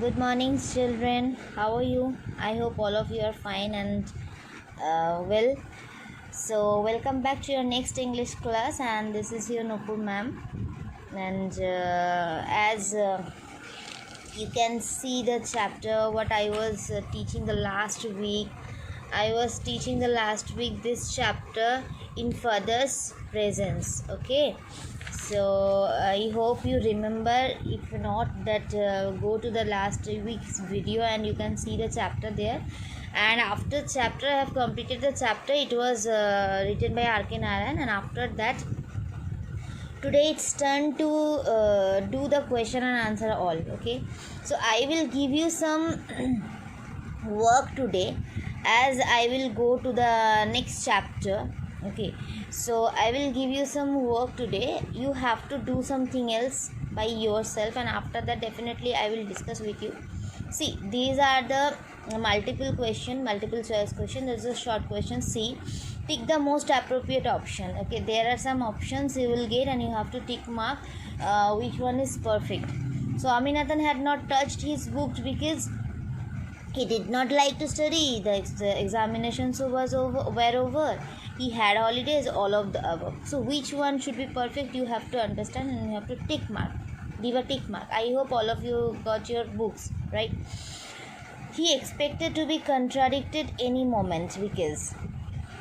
Good morning, children. How are you? I hope all of you are fine and well. So, welcome back to your next English class, and this is your Nupur ma'am. And as you can see the chapter what I was teaching the last week. I was teaching the last week this chapter in father's presence. Okay, so I hope you remember. If not, that go to the last week's video and you can see the chapter there. And after chapter I have completed the chapter. It was written by R.K. Narayan, and after that today it's turn to do the question and answer all. Okay, so I will give you some work today, as I will go to the next chapter. Okay, so I will give you some work today. You have to do something else by yourself, and after that definitely I will discuss with you. See, these are the multiple choice question. There's a short question. See, pick the most appropriate option. Okay, there are some options you will get and you have to tick mark which one is perfect. So Aminathan had not touched his books because he did not like to study. The examinations were over. He had holidays, all of the above. So which one should be perfect, you have to understand, and you have to tick mark. Give a tick mark. I hope all of you got your books, right? He expected to be contradicted any moment because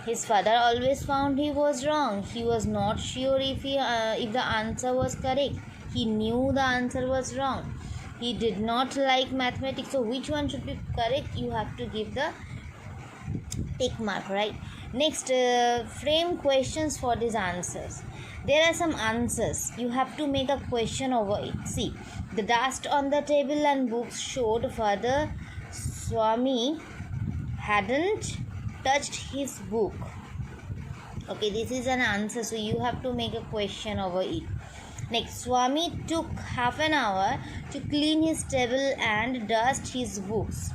his father always found he was wrong. He was not sure if the answer was correct. He knew the answer was wrong. He did not like mathematics. So which one should be correct? You have to give the tick mark, right? Next, frame questions for these answers. There are some answers. You have to make a question over it. See, the dust on the table and books showed Father Swami hadn't touched his book. Okay, this is an answer, so you have to make a question over it. Next, Swami took half an hour to clean his table and dust his books.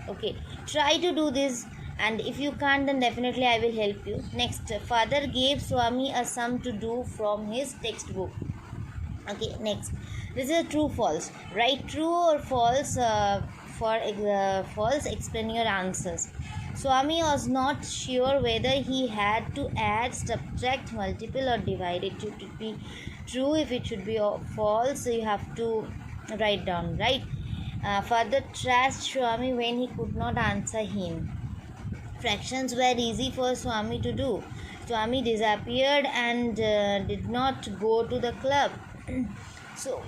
Okay, try to do this, and if you can't, then definitely I will help you. Next, father gave Swami a sum to do from his textbook. Okay, next, this is a true false. Write true or false. For false, explain your answers. Swami was not sure whether he had to add, subtract, multiple or divide. It should be true. If it should be false, you have to write down, right? Father trashed Swami when he could not answer him. Fractions were easy for Swami to do. Swami disappeared and did not go to the club. So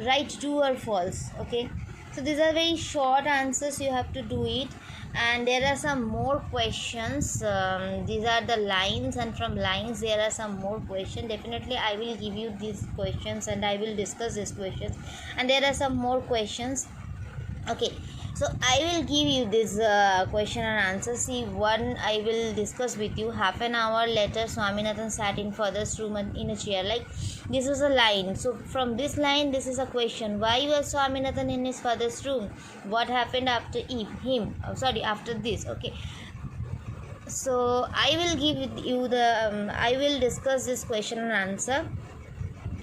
write true or false. Okay, so these are very short answers. You have to do it, and there are some more questions. These are the lines, and from lines there are some more questions. Definitely I will give you these questions and I will discuss these questions, and there are some more questions. Okay, so I will give you this question and answer. See, one I will discuss with you. Half an hour later, Swaminathan sat in father's room in a chair. Like, this was a line. So from this line, this is a question. Why was Swaminathan in his father's room? What happened after after this? Okay. So I will give you the I will discuss this question and answer.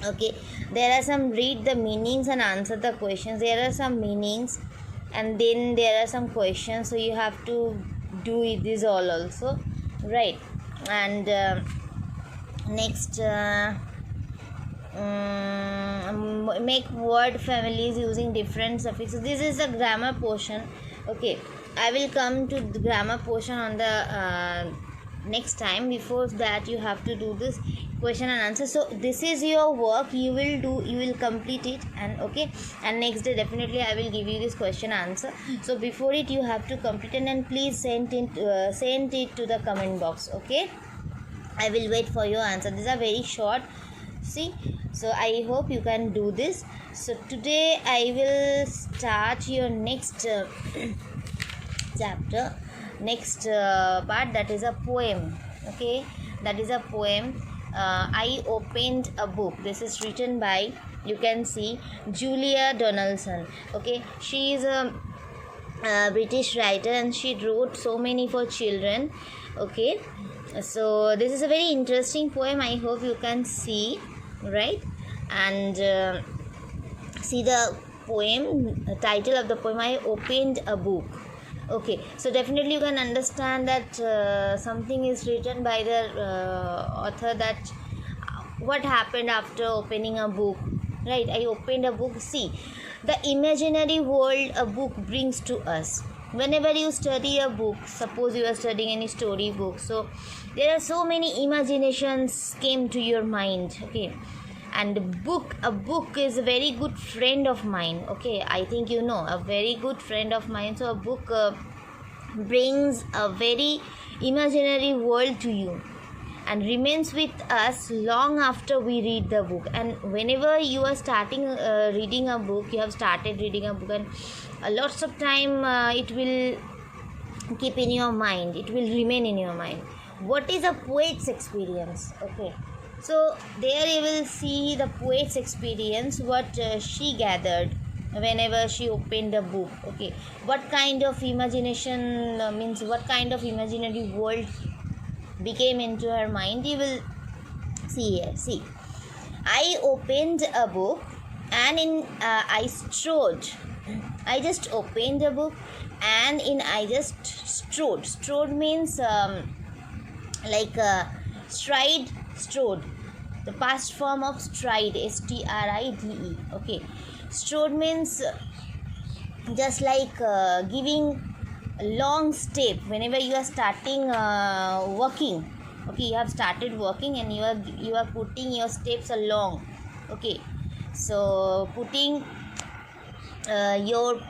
Okay, there are some, read the meanings and answer the questions. There are some meanings and then there are some questions, so you have to do it, this all also, right? And next, make word families using different suffixes. This is the grammar portion. Okay, I will come to the grammar portion on the next time. Before that, you have to do this question and answer. So this is your work. You will complete it, and okay, and next day definitely I will give you this question answer. So before it, you have to complete it, and please send it to the comment box. Okay, I will wait for your answer. These are very short. See, so I hope you can do this. So today I will start your next chapter, next part, that is a poem. Okay, that is a poem. I opened a book. This is written by, you can see, Julia Donaldson. Okay, she is a British writer and she wrote so many for children. Okay, so this is a very interesting poem. I hope you can see, right? And see the poem, the title of the poem, I opened a book. Okay, so definitely you can understand that something is written by the author, that what happened after opening a book, right? I opened a book. See, the imaginary world a book brings to us. Whenever you study a book, suppose you are studying any story book, so there are so many imaginations came to your mind. Okay, and a book is a very good friend of mine. Okay, I think you know, a very good friend of mine. So a book brings a very imaginary world to you and remains with us long after we read the book. And whenever you are starting reading a book, you have started reading a book, and lots of time it will keep in your mind, it will remain in your mind. What is a poet's experience? Okay, so there you will see the poet's experience, what she gathered whenever she opened a book. Okay, what kind of imagination means what kind of imaginary world became into her mind, you will see here. See, I opened a book and in I strode. I just opened the book and in I just strode. Strode means like stride, strode. The past form of stride, stride. Okay, strode means just like giving a long step whenever you are starting walking. Okay, you have started walking and you are putting your steps along. Okay, so putting your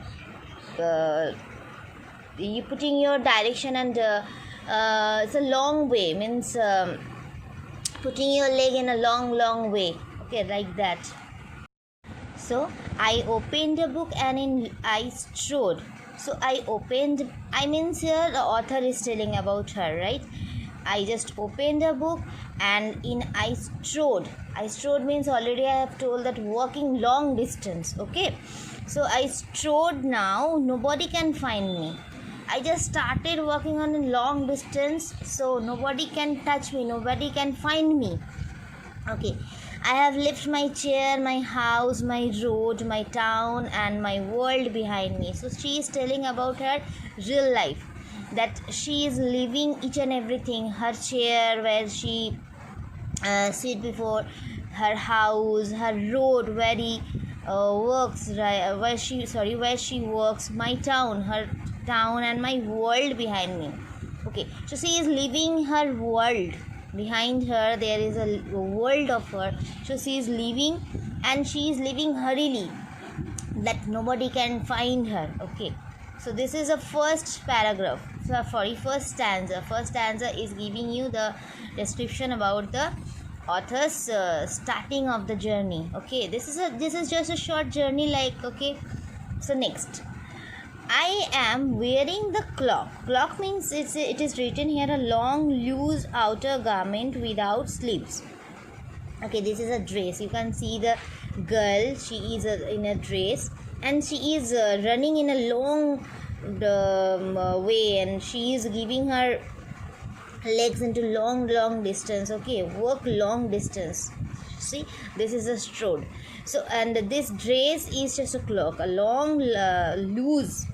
you putting your direction, and it's a long way, means putting your leg in a long way. Okay, like that. So I opened a book and in I strode. So I opened, I means here the author is telling about her, right? I just opened a book and in I strode. I strode means already I have told that walking long distance. Okay, so I strode, now nobody can find me. I just started walking on a long distance, so nobody can touch me, nobody can find me. Okay, I have left my chair, my house, my road, my town, and my world behind me. So she is telling about her real life, that she is leaving each and everything, her chair where she sit before, her house, her road where he works, where she works, my town, her town, and my world behind me. Okay, so she is leaving her world behind her. There is a world of her, so she is leaving, and she is leaving hurriedly, that nobody can find her. Okay, so this is the first paragraph, first stanza. First stanza is giving you the description about the author's starting of the journey. Okay, this is just a short journey, like. Okay, so next, I am wearing the cloak. Cloak means it is written here, a long loose outer garment without sleeves. Okay, this is a dress. You can see the girl, she is in a dress, and she is running in a long way, and she is giving her legs into long distance. Okay, walk long distance. See, this is a strode. So, and this dress is just a cloak, a long loose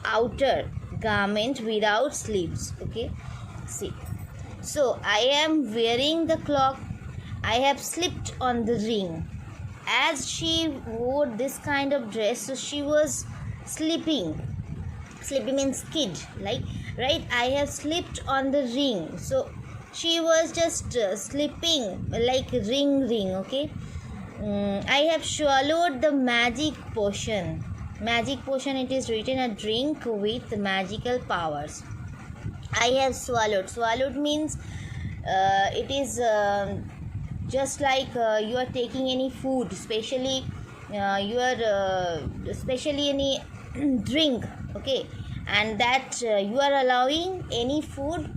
outer garment without sleeves. Okay, see, so I am wearing the cloak, I have slipped on the ring. As she wore this kind of dress, so she was sleeping means skid, like, right? I have slipped on the ring, so she was just sleeping like ring. Okay, I have swallowed the magic potion. Magic potion, it is written, a drink with magical powers. I have swallowed. Swallowed means it is just like you are taking any food, especially especially any drink. Okay, and that you are allowing any food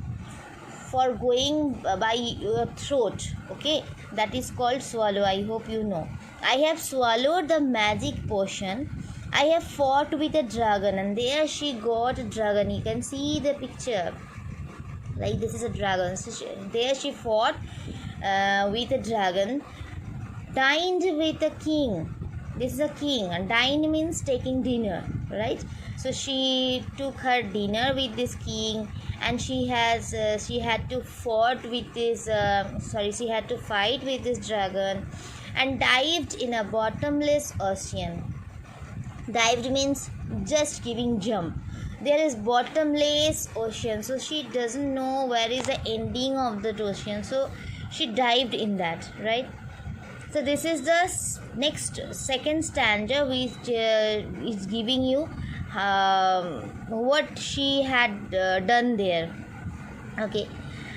for going by your throat. Okay, that is called swallow. I hope you know. I have swallowed the magic potion. I have fought with a dragon, and there she got a dragon. You can see the picture, like this is a dragon. So there she fought with a dragon. Dined with a king. This is a king, and dine means taking dinner, right? So she took her dinner with this king, and she had to she had to fight with this dragon, and dived in a bottomless ocean. Dived means just giving jump. There is bottomless ocean, so she doesn't know where is the ending of the ocean, so she dived in that, right? So this is the next second stanza, which is giving you what she had done there. Okay,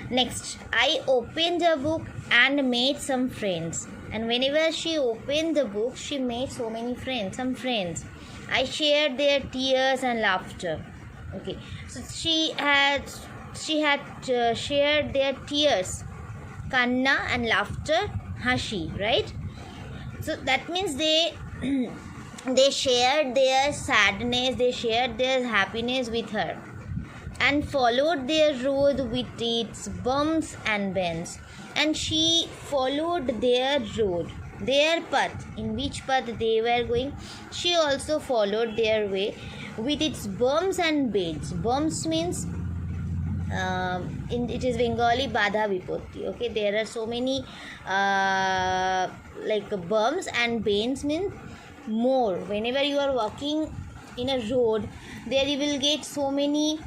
next, I opened a book and made some friends. And whenever she opened the book, she made so many friends, some friends. I shared their tears and laughter. Okay, so she had shared their tears, kanna, and laughter, hashi, right? So that means they they shared their sadness, they shared their happiness with her, and followed their road with its bumps and bends. And she followed their road, their path, in which path they were going. She also followed their way with its bumps and bends. Bumps means it is Bengali Badha Vipatti. Okay, there are so many like bumps, and bends means more. Whenever you are walking in a road, there you will get so many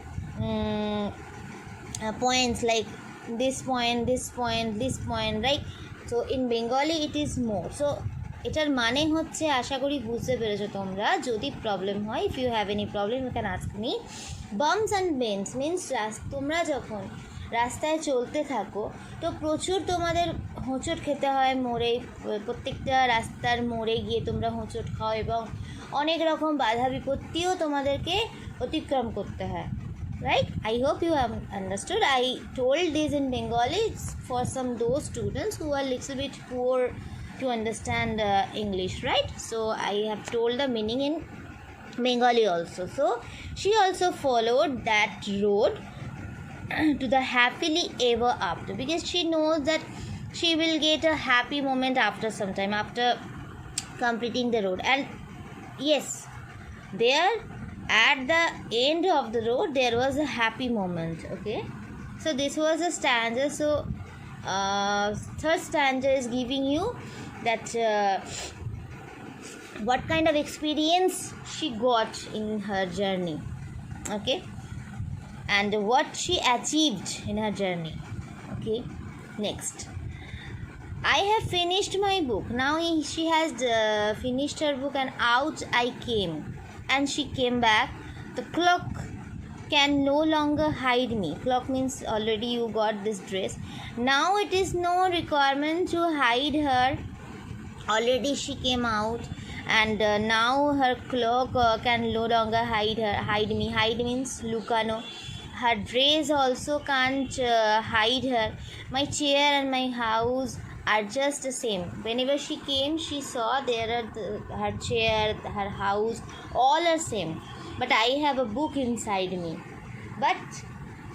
points, like this point, this point, this point, right? So in Bengali it is more. So এটার মানে হচ্ছে, আশা করি বুঝতে পেরেছো তোমরা। যদি problem হয়, if you have any problem you can ask me. Bumps and bends means তোমরা যখন রাস্তায় চলতে থাকো, তো প্রচুর তোমাদের হোঁচট খেতে হয় মোড়ে। প্রত্যেকটা রাস্তার মোড়ে গিয়ে তোমরা হোঁচট খাও, এবং অনেক রকম বাধা বিপত্তিও তোমাদেরকে অতিক্রম করতে হয়, right? I hope you have understood. I told this in Bengali for some those students who are little bit poor to understand English, right? So I have told the meaning in Bengali also. So she also followed that road to the happily ever after, because she knows that she will get a happy moment after some time, after completing the road. And yes, there at the end of the road there was a happy moment. Okay, so this was a stanza. So third stanza is giving you that what kind of experience she got in her journey, okay, and what she achieved in her journey. Okay, next, I have finished my book. Now she has finished her book, and out I came, and she came back. The clock can no longer hide me. Clock means already you got this dress. Now it is no requirement to hide her. Already she came out, and now her clock can no longer hide me. Hide means lukano. Her dress also can't hide her. My chair and my house are just the same. Whenever she came, she saw there are her chair, her house, all are same. But I have a book inside me. But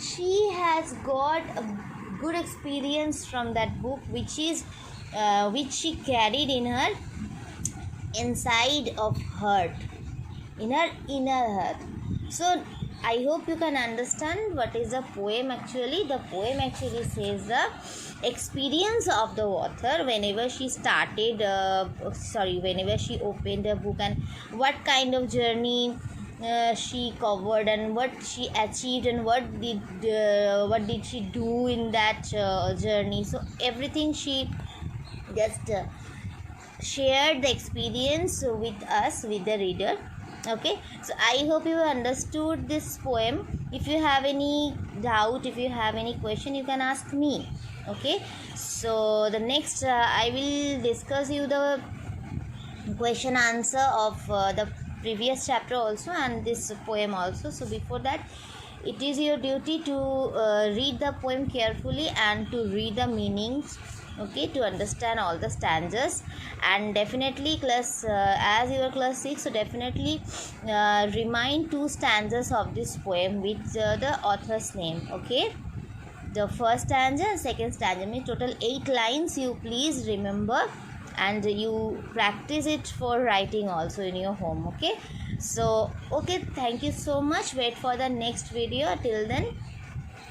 she has got a good experience from that book, which she carried in her inside of heart, in her inner heart. So I hope you can understand what is the poem actually. The poem actually says the experience of the author whenever she started whenever she opened the book, and what kind of journey she covered, and what she achieved, and what did she do in that journey. So everything she just shared the experience with us, with the reader. Okay, so I hope you understood this poem. If you have any doubt, if you have any question, you can ask me. Okay, so the next I will discuss you the question answer of the previous chapter also, and this poem also. So before that, it is your duty to read the poem carefully and to read the meanings, okay, to understand all the stanzas. And definitely as you are class 6, so definitely remind 2 stanzas of this poem with the author's name. Okay, the first stanza and second stanza means total 8 lines. You please remember and you practice it for writing also in your home. Okay, so okay, thank you so much. Wait for the next video. Till then,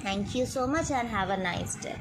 thank you so much and have a nice day.